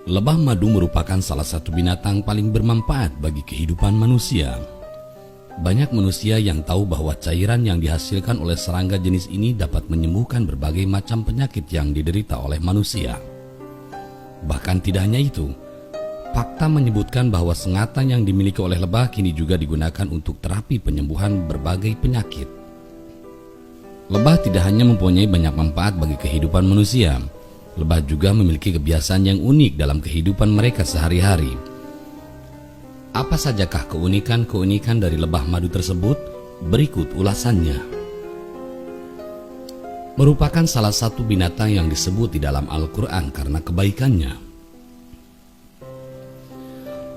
Lebah madu merupakan salah satu binatang paling bermanfaat bagi kehidupan manusia. Banyak manusia yang tahu bahwa cairan yang dihasilkan oleh serangga jenis ini dapat menyembuhkan berbagai macam penyakit yang diderita oleh manusia. Bahkan tidak hanya itu, fakta menyebutkan bahwa sengatan yang dimiliki oleh lebah kini juga digunakan untuk terapi penyembuhan berbagai penyakit. Lebah tidak hanya mempunyai banyak manfaat bagi kehidupan manusia, lebah juga memiliki kebiasaan yang unik dalam kehidupan mereka sehari-hari. Apa sajakah keunikan-keunikan dari lebah madu tersebut? Berikut ulasannya. Merupakan salah satu binatang yang disebut di dalam Al-Quran karena kebaikannya.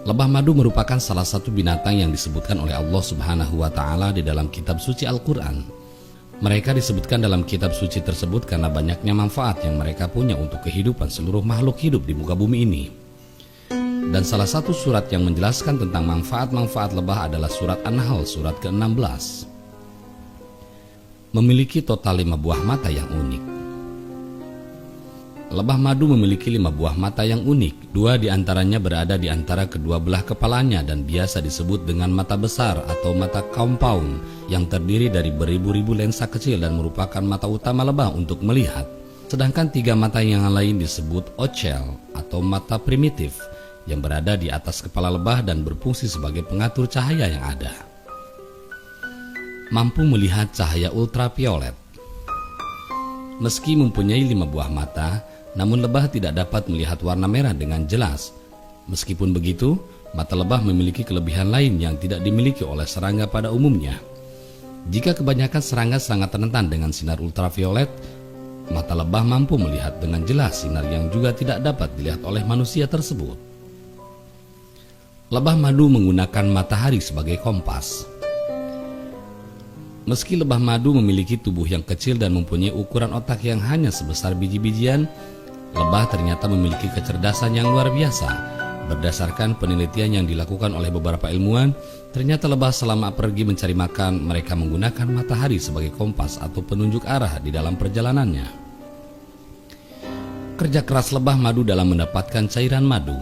Lebah madu merupakan salah satu binatang yang disebutkan oleh Allah Subhanahu wa Ta'ala di dalam kitab suci Al-Quran. Mereka disebutkan dalam kitab suci tersebut karena banyaknya manfaat yang mereka punya untuk kehidupan seluruh makhluk hidup di muka bumi ini. Dan salah satu surat yang menjelaskan tentang manfaat-manfaat lebah adalah surat An-Nahl surat ke-16. Memiliki total 5 buah mata yang unik. Lebah madu memiliki 5 buah mata yang unik. 2 diantaranya berada di antara kedua belah kepalanya dan biasa disebut dengan mata besar atau mata compound yang terdiri dari beribu-ribu lensa kecil dan merupakan mata utama lebah untuk melihat. Sedangkan 3 mata yang lain disebut ocel atau mata primitif yang berada di atas kepala lebah dan berfungsi sebagai pengatur cahaya yang ada. Mampu melihat cahaya ultraviolet. Meski mempunyai 5 buah mata, namun lebah tidak dapat melihat warna merah dengan jelas. Meskipun begitu, mata lebah memiliki kelebihan lain yang tidak dimiliki oleh serangga pada umumnya. Jika kebanyakan serangga sangat rentan dengan sinar ultraviolet, mata lebah mampu melihat dengan jelas sinar yang juga tidak dapat dilihat oleh manusia tersebut. Lebah madu menggunakan matahari sebagai kompas. Meski lebah madu memiliki tubuh yang kecil dan mempunyai ukuran otak yang hanya sebesar biji-bijian, lebah ternyata memiliki kecerdasan yang luar biasa. Berdasarkan penelitian yang dilakukan oleh beberapa ilmuwan, ternyata lebah selama pergi mencari makan, mereka menggunakan matahari sebagai kompas atau penunjuk arah di dalam perjalanannya. Kerja keras lebah madu dalam mendapatkan cairan madu.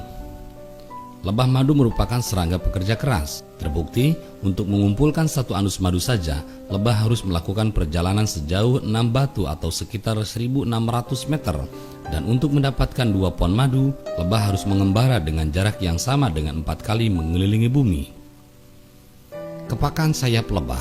Lebah madu merupakan serangga pekerja keras. Terbukti, untuk mengumpulkan satu anus madu saja, lebah harus melakukan perjalanan sejauh 6 batu atau sekitar 1.600 meter. Dan untuk mendapatkan 2 pon madu, lebah harus mengembara dengan jarak yang sama dengan 4 kali mengelilingi bumi. Kepakan sayap lebah.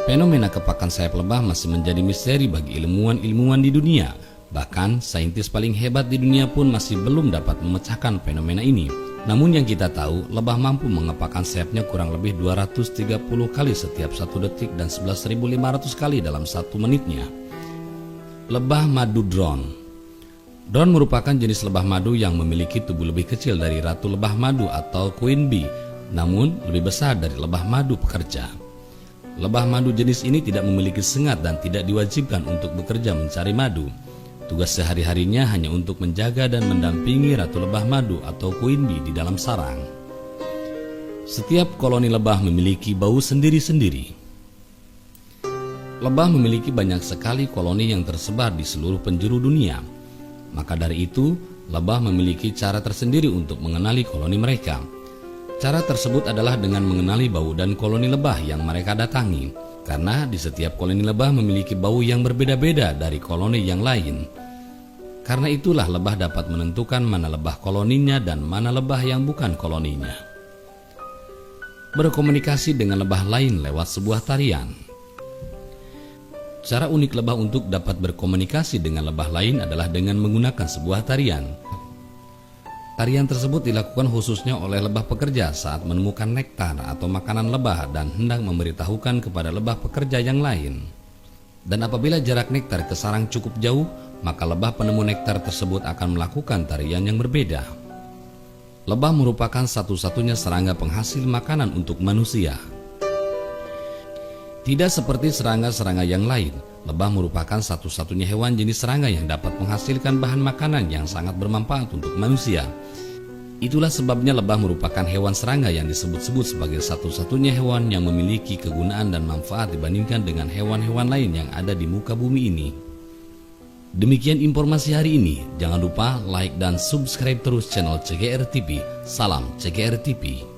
Fenomena kepakan sayap lebah masih menjadi misteri bagi ilmuwan-ilmuwan di dunia. Bahkan, saintis paling hebat di dunia pun masih belum dapat memecahkan fenomena ini. Namun yang kita tahu, lebah mampu mengepakkan sayapnya kurang lebih 230 kali setiap 1 detik dan 11.500 kali dalam 1 menitnya. Lebah madu drone. Drone merupakan jenis lebah madu yang memiliki tubuh lebih kecil dari ratu lebah madu atau queen bee, namun lebih besar dari lebah madu pekerja. Lebah madu jenis ini tidak memiliki sengat dan tidak diwajibkan untuk bekerja mencari madu. Tugas sehari-harinya hanya untuk menjaga dan mendampingi ratu lebah madu atau queen bee di dalam sarang. Setiap koloni lebah memiliki bau sendiri-sendiri. Lebah memiliki banyak sekali koloni yang tersebar di seluruh penjuru dunia. Maka dari itu, lebah memiliki cara tersendiri untuk mengenali koloni mereka. Cara tersebut adalah dengan mengenali bau dan koloni lebah yang mereka datangi. Karena di setiap koloni lebah memiliki bau yang berbeda-beda dari koloni yang lain. Karena itulah lebah dapat menentukan mana lebah koloninya dan mana lebah yang bukan koloninya. Berkomunikasi dengan lebah lain lewat sebuah tarian. Cara unik lebah untuk dapat berkomunikasi dengan lebah lain adalah dengan menggunakan sebuah tarian. Tarian tersebut dilakukan khususnya oleh lebah pekerja saat menemukan nektar atau makanan lebah dan hendak memberitahukan kepada lebah pekerja yang lain. Dan apabila jarak nektar ke sarang cukup jauh, maka lebah penemu nektar tersebut akan melakukan tarian yang berbeda. Lebah merupakan satu-satunya serangga penghasil makanan untuk manusia. Tidak seperti serangga-serangga yang lain, lebah merupakan satu-satunya hewan jenis serangga yang dapat menghasilkan bahan makanan yang sangat bermanfaat untuk manusia. Itulah sebabnya lebah merupakan hewan serangga yang disebut-sebut sebagai satu-satunya hewan yang memiliki kegunaan dan manfaat dibandingkan dengan hewan-hewan lain yang ada di muka bumi ini. Demikian informasi hari ini. Jangan lupa like dan subscribe terus channel CGR TV. Salam CGR TV.